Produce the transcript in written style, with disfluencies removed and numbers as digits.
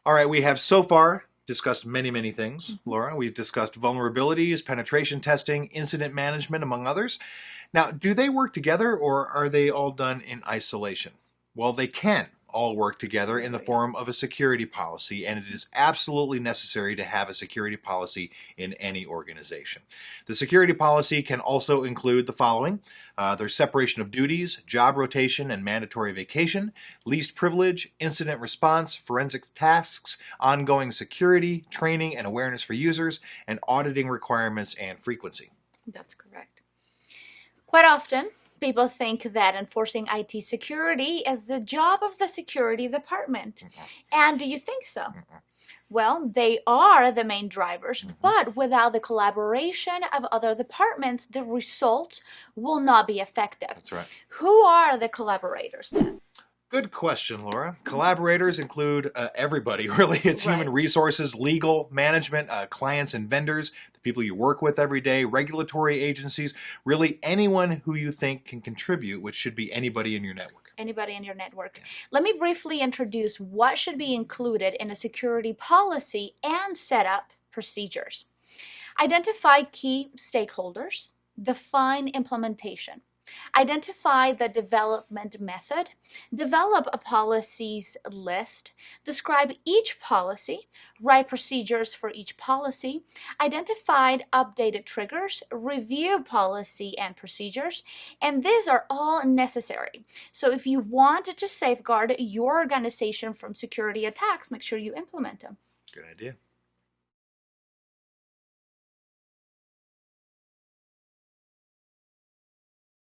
All right, we have so far discussed many things, Laura. We've discussed vulnerabilities, penetration testing, incident management, among others. Now, do they work together or are they all done in isolation? Well, they can all work together in the form of a security policy, and it is absolutely necessary to have a security policy in any organization. The security policy can also include the following. There's separation of duties, job rotation and mandatory vacation, least privilege, incident response, forensic tasks, ongoing security, training and awareness for users, and auditing requirements and frequency. That's correct. Quite often, people think that enforcing IT security is the job of the security department. And do you think so? Well, they are the main drivers, but without the collaboration of other departments, the results will not be effective. That's right. Who are the collaborators then? Good question, Laura. Collaborators include everybody, really. It's human resources, legal, management, clients and vendors, the people you work with every day, regulatory agencies, really anyone who you think can contribute, which should be anybody in your network. Anybody in your network. Let me briefly introduce what should be included in a security policy and set up procedures. Identify key stakeholders, define implementation. Identify the development method, develop a policies list, describe each policy, write procedures for each policy, identify updated triggers, review policy and procedures, and these are all necessary. So if you want to safeguard your organization from security attacks, make sure you implement them. Good idea.